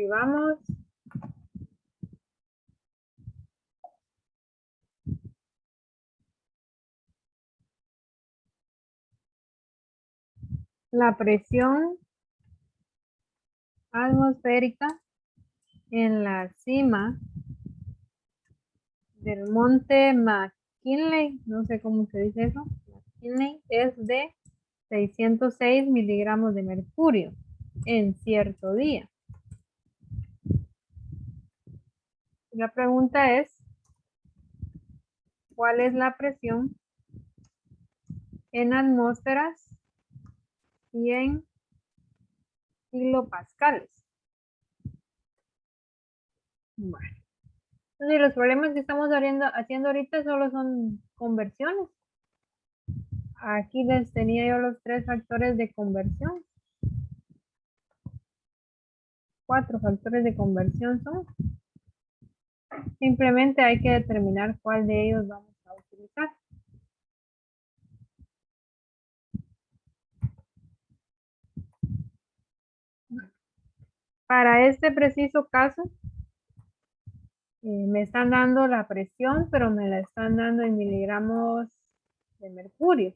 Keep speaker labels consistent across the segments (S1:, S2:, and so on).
S1: Escribamos. La presión atmosférica en la cima del monte McKinley, no sé cómo se dice eso, McKinley, es de 606 miligramos de mercurio en cierto día. La pregunta es, ¿cuál es la presión en atmósferas y en kilopascales? Bueno, entonces los problemas que estamos haciendo ahorita solo son conversiones. Aquí les tenía yo los 3 factores de conversión. 4 factores de conversión son. Simplemente hay que determinar cuál de ellos vamos a utilizar. Para este preciso caso, me están dando la presión, pero me la están dando en miligramos de mercurio.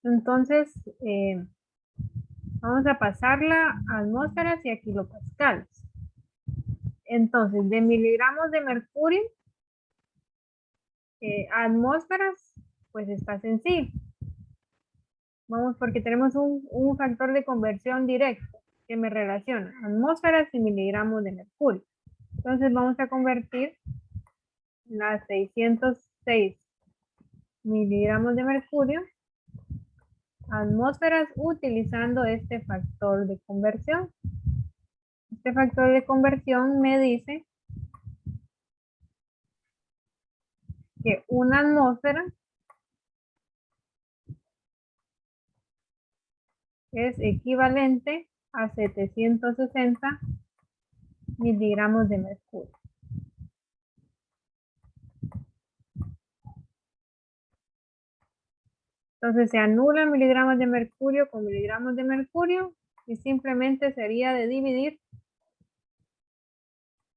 S1: Entonces, vamos a pasarla a atmósferas y a kilopascales. Entonces, de miligramos de mercurio a atmósferas, pues está sencillo. Vamos, porque tenemos un factor de conversión directo que me relaciona atmósferas y miligramos de mercurio. Entonces vamos a convertir las 606 miligramos de mercurio a atmósferas utilizando este factor de conversión. Este factor de conversión me dice que una atmósfera es equivalente a 760 miligramos de mercurio. Entonces se anulan miligramos de mercurio con miligramos de mercurio y simplemente sería de dividir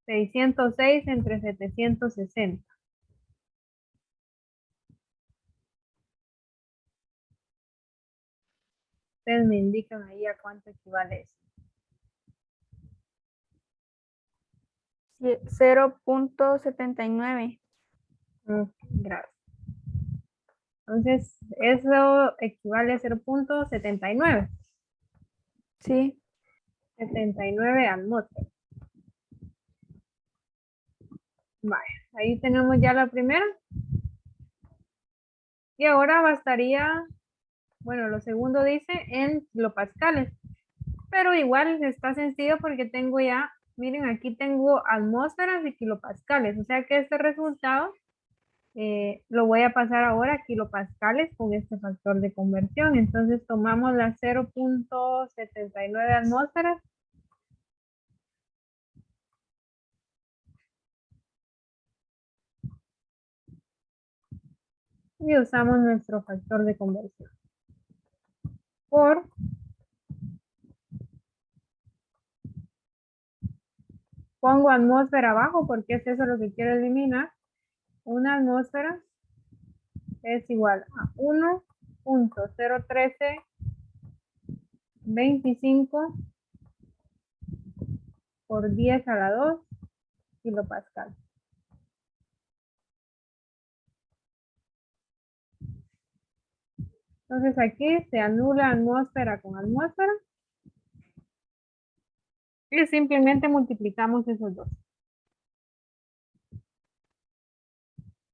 S1: 606 entre 760. Ustedes me indican ahí a cuánto equivale eso.
S2: 0.79.
S1: Gracias. Entonces, eso equivale a 0.79.
S2: Sí.
S1: 79 atmósferas. Vale, ahí tenemos ya la primera. Y ahora bastaría, bueno, lo segundo dice en kilopascales. Pero igual está sencillo porque tengo ya, miren, aquí tengo atmósferas y kilopascales. O sea que este resultado lo voy a pasar ahora a kilopascales con este factor de conversión. Entonces tomamos las 0.79 atmósferas y usamos nuestro factor de conversión. Pongo atmósfera abajo porque es eso lo que quiero eliminar. Una atmósfera es igual a 1.01325 por 10 a la 2 kilopascal. Entonces aquí se anula atmósfera con atmósfera y simplemente multiplicamos esos dos.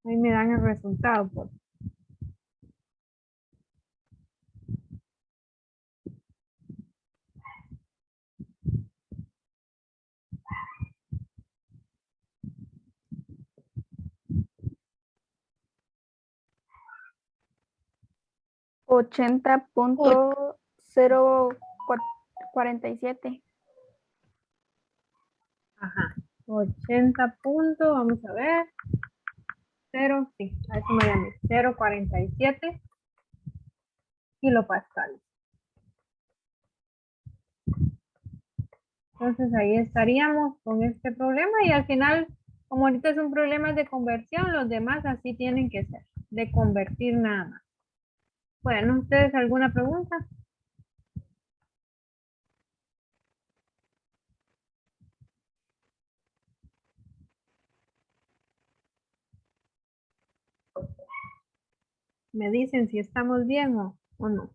S1: Ahí me dan el resultado. Pues.
S2: $80.047.
S1: Ajá. 80 puntos, vamos a ver. 0, sí, a eso me llamé. 0.47 kilopascales. Entonces ahí estaríamos con este problema y al final, como ahorita es un problema de conversión, los demás así tienen que ser, de convertir nada más. Bueno, ¿ustedes alguna pregunta? Me dicen si estamos bien o no.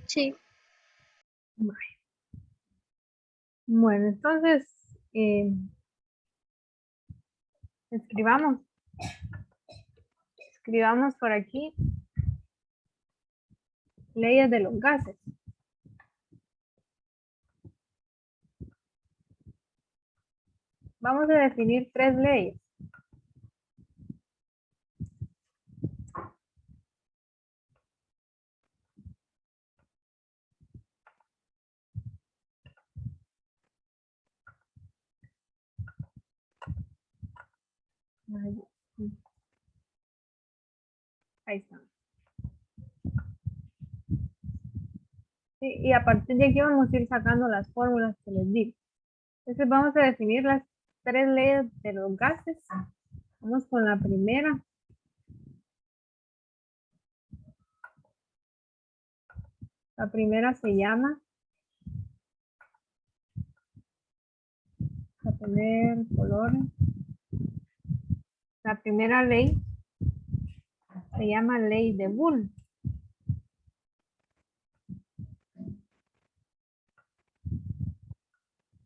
S3: Sí.
S1: Bueno, entonces escribamos. Escribamos por aquí leyes de los gases. Vamos a definir 3 leyes. Ahí está. Sí, y a partir de aquí vamos a ir sacando las fórmulas que les digo. Entonces vamos a definir las 3 leyes de los gases. Vamos con la primera. La primera se llama, a poner colores. La primera ley se llama ley de Boole.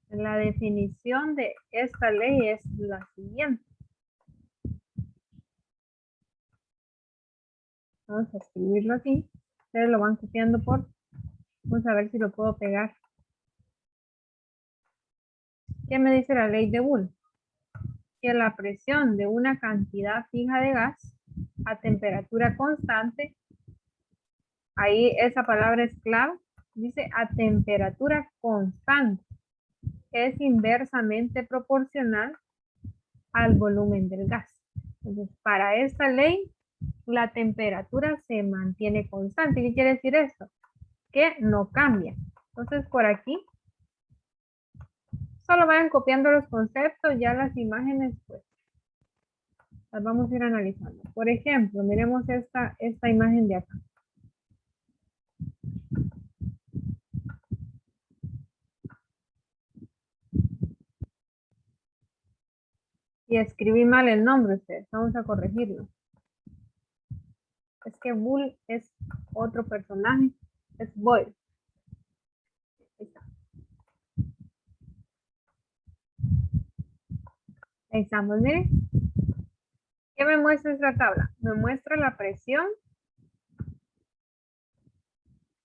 S1: La definición de esta ley es la siguiente. Vamos a escribirlo aquí. Ustedes lo van copiando por. Vamos a ver si lo puedo pegar. ¿Qué me dice la ley de Boole? Que la presión de una cantidad fija de gas a temperatura constante, ahí esa palabra es clave, dice a temperatura constante, es inversamente proporcional al volumen del gas. Entonces, para esta ley, la temperatura se mantiene constante. ¿Qué quiere decir esto? Que no cambia. Entonces, por aquí, solo vayan copiando los conceptos, ya las imágenes, pues, las vamos a ir analizando. Por ejemplo, miremos esta imagen de acá. Y escribí mal el nombre ustedes, vamos a corregirlo. Es que Boole es otro personaje, es Boyle. Ahí está. Ahí estamos, miren. ¿Qué me muestra esta tabla? Me muestra la presión,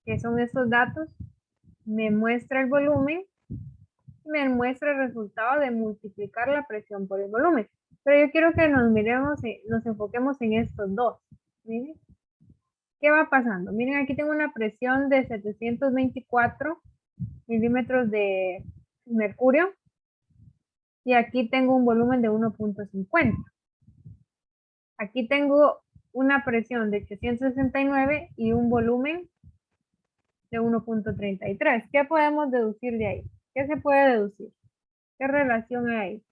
S1: que son estos datos, me muestra el volumen, me muestra el resultado de multiplicar la presión por el volumen. Pero yo quiero que nos miremos, nos enfoquemos en estos dos. Miren. ¿Qué va pasando? Miren, aquí tengo una presión de 724 milímetros de mercurio y aquí tengo un volumen de 1.50. Aquí tengo una presión de 869 y un volumen de 1.33. ¿Qué podemos deducir de ahí? ¿Qué se puede deducir? ¿Qué relación hay ahí?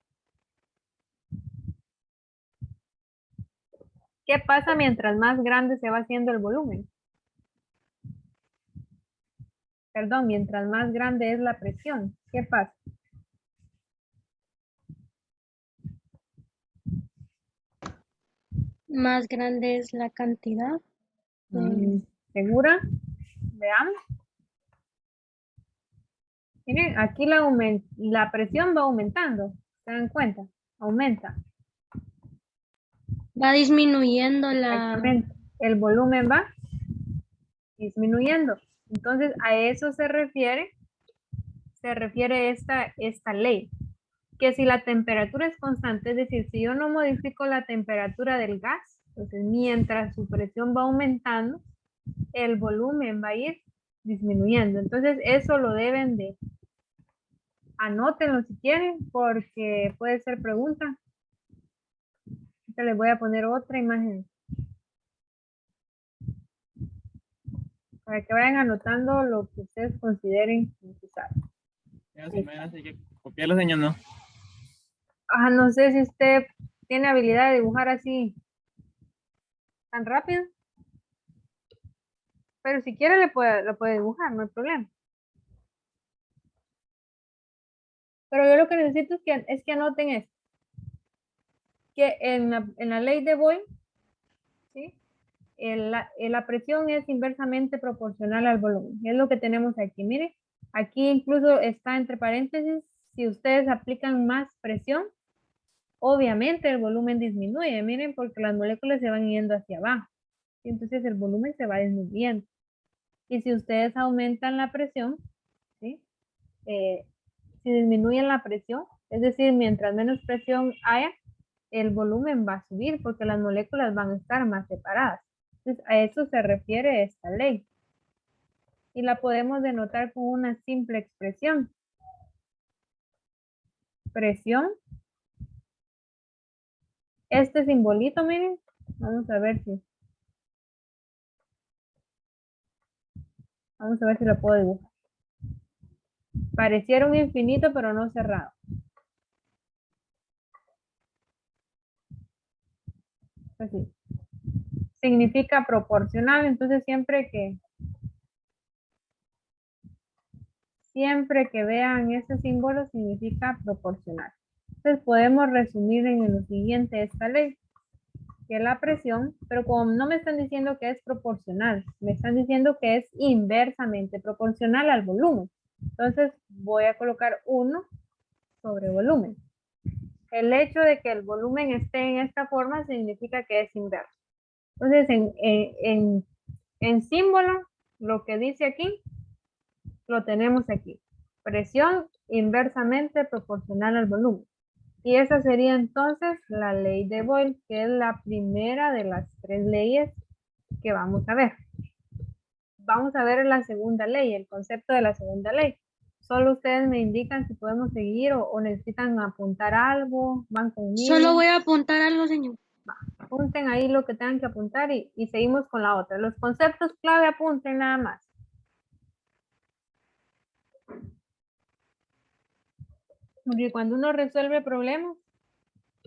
S1: ¿Qué pasa mientras más grande se va haciendo el volumen? Perdón, mientras más grande es la presión. ¿Qué pasa?
S3: Más grande es la cantidad.
S1: ¿Segura? Veamos. Miren, aquí la presión va aumentando. ¿Se dan cuenta? Aumenta.
S3: Va disminuyendo
S1: Exactamente. El volumen va disminuyendo. Entonces, a eso se refiere esta ley. Que si la temperatura es constante, es decir, si yo no modifico la temperatura del gas, entonces mientras su presión va aumentando, el volumen va a ir disminuyendo. Entonces, eso lo deben de, anótenlo si quieren, porque puede ser pregunta. Ahorita les voy a poner otra imagen para que vayan anotando lo que ustedes consideren necesario.
S4: Hay que copiar los señores, ¿no?
S1: No sé si usted tiene habilidad de dibujar así tan rápido. Pero si quiere lo puede dibujar, no hay problema. Pero yo lo que necesito es que anoten esto. Que en la ley de Boyle, ¿sí? La presión es inversamente proporcional al volumen. Es lo que tenemos aquí. Miren, aquí incluso está entre paréntesis, si ustedes aplican más presión, obviamente el volumen disminuye. Miren, porque las moléculas se van yendo hacia abajo. Y entonces el volumen se va disminuyendo. Y si ustedes aumentan la presión, ¿sí? Si disminuyen la presión, es decir, mientras menos presión haya, el volumen va a subir porque las moléculas van a estar más separadas. Entonces, a eso se refiere esta ley. Y la podemos denotar con una simple expresión. Presión. Este simbolito, miren, vamos a ver si lo puedo dibujar. Pareciera un infinito, pero no cerrado. Así. Significa proporcional, entonces siempre que vean ese símbolo significa proporcional. Entonces podemos resumir en lo siguiente esta ley, que la presión, pero como no me están diciendo que es proporcional, me están diciendo que es inversamente proporcional al volumen. Entonces voy a colocar 1 sobre volumen. El hecho de que el volumen esté en esta forma significa que es inverso. Entonces en símbolo, lo que dice aquí, lo tenemos aquí. Presión inversamente proporcional al volumen. Y esa sería entonces la ley de Boyle, que es la primera de las 3 leyes que vamos a ver. Vamos a ver la segunda ley, el concepto de la segunda ley. Solo ustedes me indican si podemos seguir o necesitan apuntar algo, van conmigo.
S3: Solo voy a apuntar algo, señor.
S1: Apunten ahí lo que tengan que apuntar y seguimos con la otra. Los conceptos clave apunten nada más. Porque cuando uno resuelve problemas,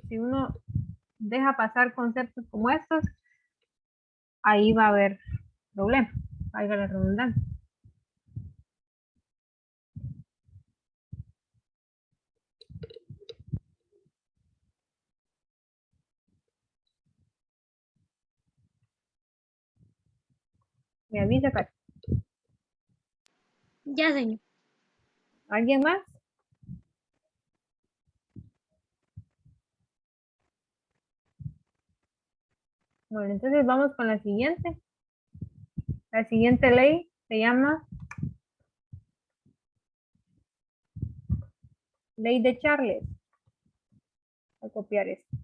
S1: si uno deja pasar conceptos como estos, ahí va a haber problemas, valga la redundancia. Me avisa, Katy.
S3: Ya, señor.
S1: ¿Alguien más? Bueno, entonces vamos con la siguiente. La siguiente ley se llama Ley de Charles. Voy a copiar esto.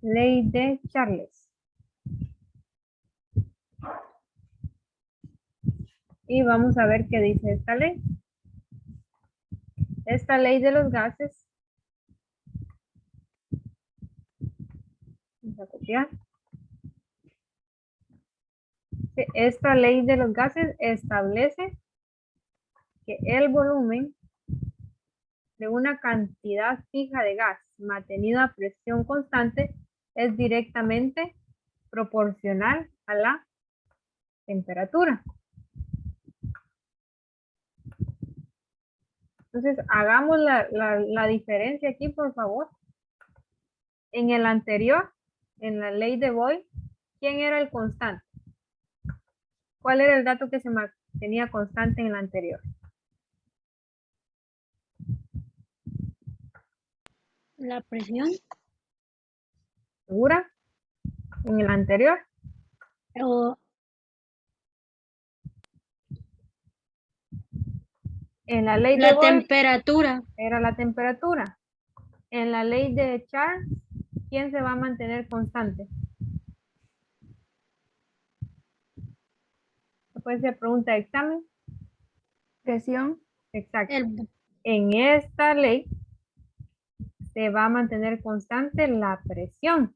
S1: Ley de Charles. Y vamos a ver qué dice esta ley. Esta ley de los gases. Vamos a copiar. Esta ley de los gases establece que el volumen de una cantidad fija de gas mantenido a presión constante es directamente proporcional a la temperatura. Entonces, hagamos la diferencia aquí, por favor. En el anterior, en la ley de Boyle, ¿quién era el constante? ¿Cuál era el dato que se mantenía constante en el anterior?
S3: La presión.
S1: ¿Segura? En el anterior.
S3: O
S1: En la ley de
S3: la
S1: Boyle
S3: temperatura.
S1: era la temperatura. En la ley de Charles ¿quién se va a mantener constante? Después se pregunta de examen.
S2: Presión.
S1: Exacto.
S3: El,
S1: En esta ley se va a mantener constante la presión.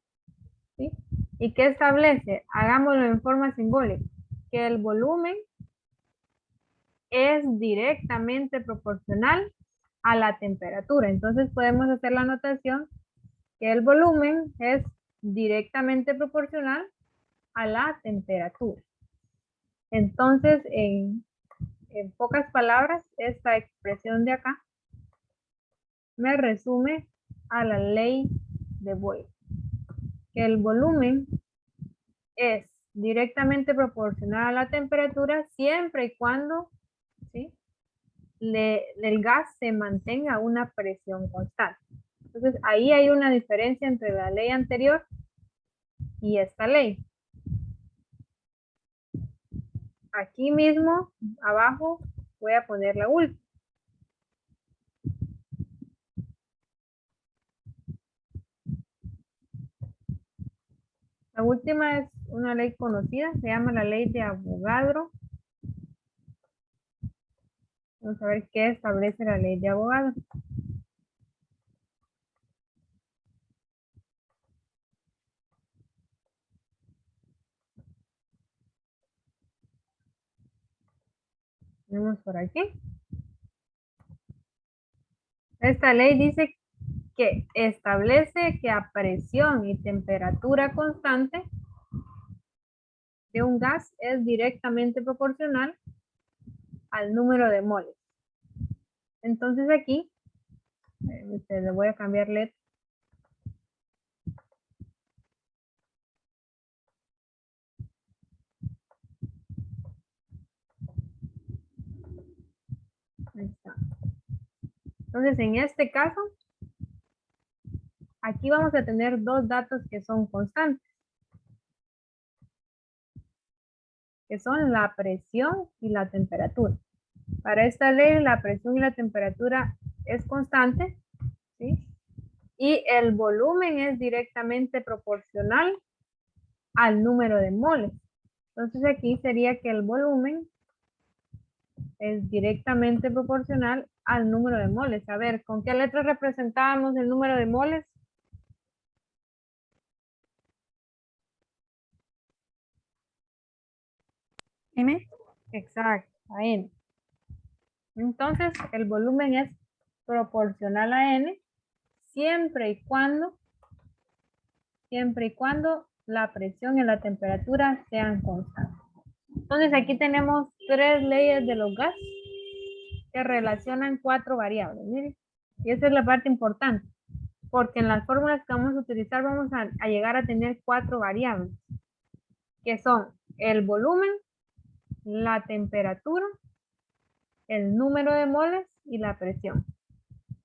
S1: ¿Sí? ¿Y qué establece? Hagámoslo en forma simbólica. Que el volumen es directamente proporcional a la temperatura. Entonces podemos hacer la anotación que el volumen es directamente proporcional a la temperatura. Entonces, en pocas palabras, esta expresión de acá me resume a la ley de Boyle. Que el volumen es directamente proporcional a la temperatura siempre y cuando, ¿sí?, el gas se mantenga a una presión constante. Entonces, ahí hay una diferencia entre la ley anterior y esta ley. Aquí mismo, abajo, voy a poner la última. La última es una ley conocida, se llama la ley de Avogadro. Vamos a ver qué establece la ley de Avogadro. Vamos por aquí. Esta ley dice que establece que a presión y temperatura constante de un gas es directamente proporcional al número de moles. Entonces aquí, le voy a cambiar letra. Ahí está. Entonces en este caso, aquí vamos a tener dos datos que son constantes, que son la presión y la temperatura. Para esta ley, la presión y la temperatura es constante, ¿sí? Y el volumen es directamente proporcional al número de moles. Entonces aquí sería que el volumen es directamente proporcional al número de moles. A ver, ¿con qué letra representábamos el número de moles?
S2: M.
S1: Exacto, a N. Entonces, el volumen es proporcional a N siempre y cuando la presión y la temperatura sean constantes. Entonces, aquí tenemos tres leyes de los gases que relacionan cuatro variables. Miren, y esa es la parte importante, porque en las fórmulas que vamos a utilizar vamos a llegar a tener cuatro variables, que son el volumen, la temperatura, el número de moles y la presión.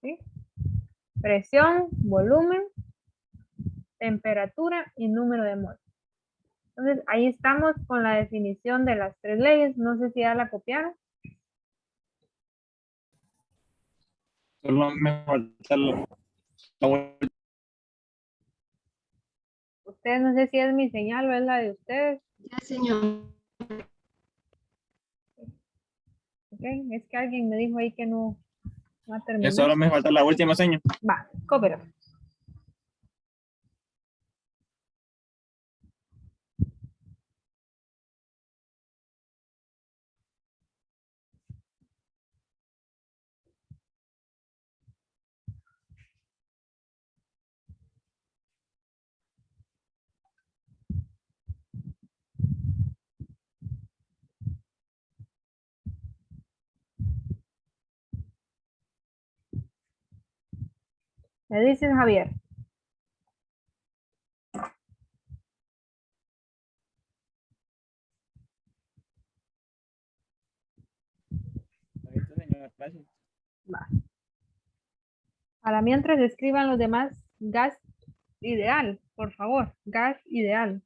S1: ¿Sí? Presión, volumen, temperatura y número de moles. Entonces, ahí estamos con la definición de las tres leyes. No sé si ya la copiaron.
S4: Solo me falta la última.
S1: Ustedes, no sé si es mi señal o es la de ustedes.
S5: Ya, señor.
S1: ¿Ok? Es que alguien me dijo ahí que no va a
S4: Ya
S1: terminar.
S4: solo me falta la última, señor.
S1: Va, cópero. Me dices, Javier.
S4: Listo, señor. Gracias.
S1: Va. Para mientras escriban los demás gas ideal, por favor. Gas ideal.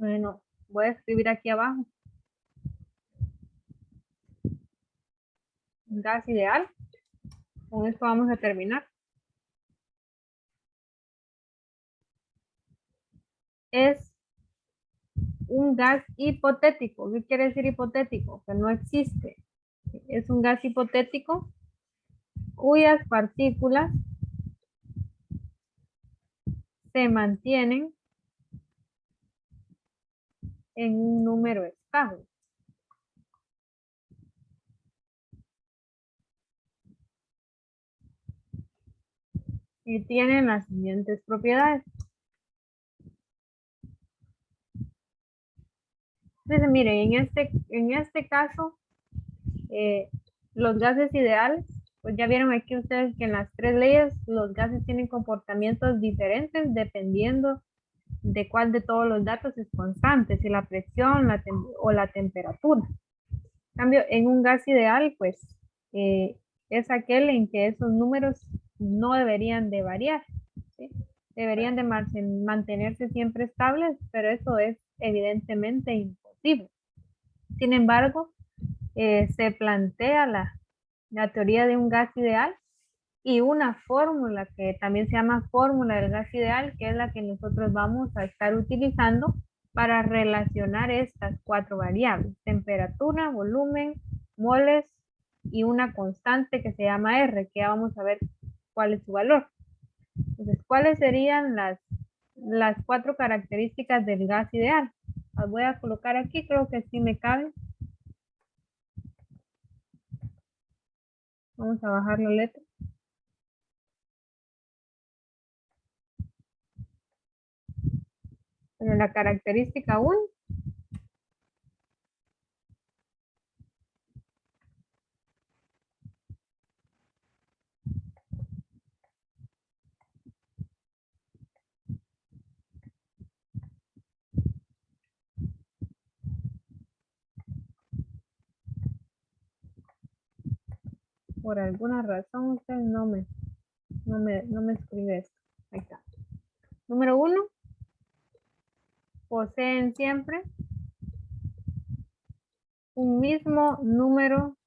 S1: Bueno, voy a escribir aquí abajo. Gas ideal. Con esto vamos a terminar. Es un gas hipotético. ¿Qué quiere decir hipotético? Que no existe. Es un gas hipotético cuyas partículas se mantienen en un número estable. Y tienen las siguientes propiedades. Entonces, miren, en este caso, los gases ideales, pues ya vieron aquí ustedes que en las tres leyes los gases tienen comportamientos diferentes dependiendo de cuál de todos los datos es constante, si la presión o la temperatura. En cambio, en un gas ideal, pues es aquel en que esos números no deberían de variar, ¿sí? Deberían de mantenerse siempre estables, pero eso es evidentemente imposible. Sin embargo, se plantea la teoría de un gas ideal y una fórmula que también se llama fórmula del gas ideal, que es la que nosotros vamos a estar utilizando para relacionar estas cuatro variables: temperatura, volumen, moles y una constante que se llama R, que ya vamos a ver cuál es su valor. Entonces, ¿cuáles serían las cuatro características del gas ideal? Las voy a colocar aquí, creo que sí me cabe. Vamos a bajar la letra. Bueno, la característica 1 por alguna razón usted no me escribe esto. Ahí está. Número 1, poseen siempre un mismo número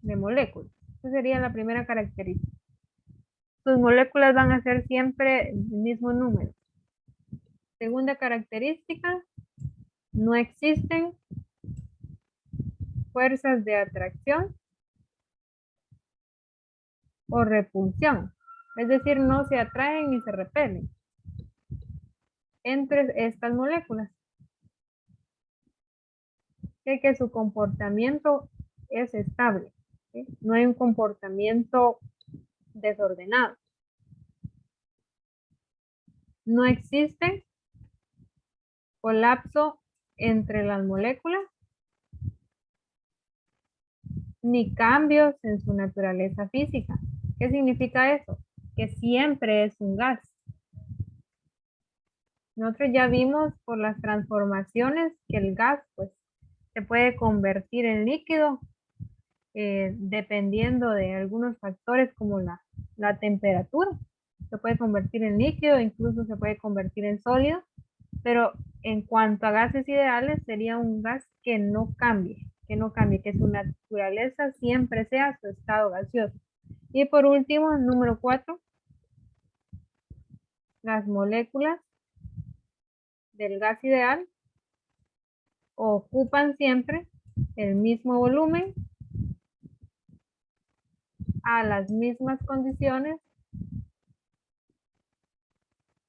S1: de moléculas. Esa sería la primera característica. Sus moléculas van a ser siempre el mismo número. Segunda característica, no existen fuerzas de atracción o repulsión. Es decir, no se atraen ni se repelen entre estas moléculas. Que su comportamiento es estable, ¿sí? No hay un comportamiento desordenado. No existe colapso entre las moléculas ni cambios en su naturaleza física. ¿Qué significa eso? Que siempre es un gas. Nosotros ya vimos por las transformaciones que el gas pues se puede convertir en líquido dependiendo de algunos factores como la temperatura. Se puede convertir en líquido, incluso se puede convertir en sólido, pero en cuanto a gases ideales sería un gas que no cambie, que su naturaleza siempre sea su estado gaseoso. Y por último, número 4, las moléculas del gas ideal ocupan siempre el mismo volumen a las mismas condiciones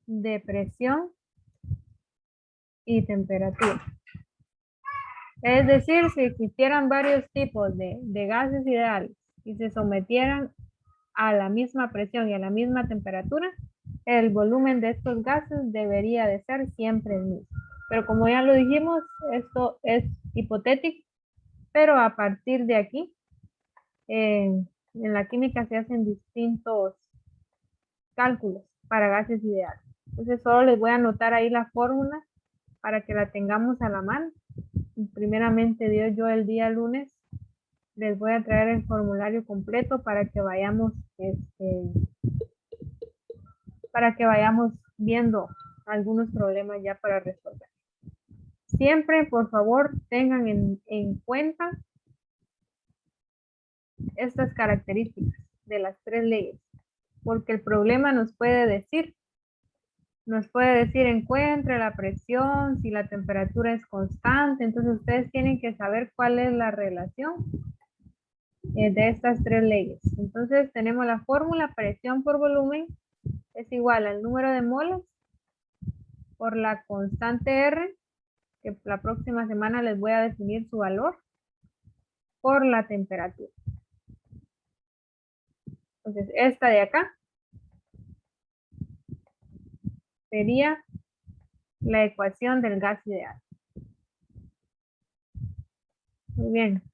S1: de presión y temperatura. Es decir, si existieran varios tipos de gases ideales y se sometieran a la misma presión y a la misma temperatura, el volumen de estos gases debería de ser siempre el mismo. Pero como ya lo dijimos, esto es hipotético, pero a partir de aquí, en la química se hacen distintos cálculos para gases ideales. Entonces solo les voy a anotar ahí la fórmula para que la tengamos a la mano. Primeramente Dios, yo el día lunes les voy a traer el formulario completo para que vayamos viendo algunos problemas ya para resolver. Siempre, por favor, tengan en cuenta estas características de las 3 leyes, porque el problema nos puede decir encuentre la presión, si la temperatura es constante, entonces ustedes tienen que saber cuál es la relación de estas 3 leyes. Entonces tenemos la fórmula: presión por volumen es igual al número de moles por la constante R, que la próxima semana les voy a definir su valor, por la temperatura. Entonces esta de acá sería la ecuación del gas ideal. Muy bien.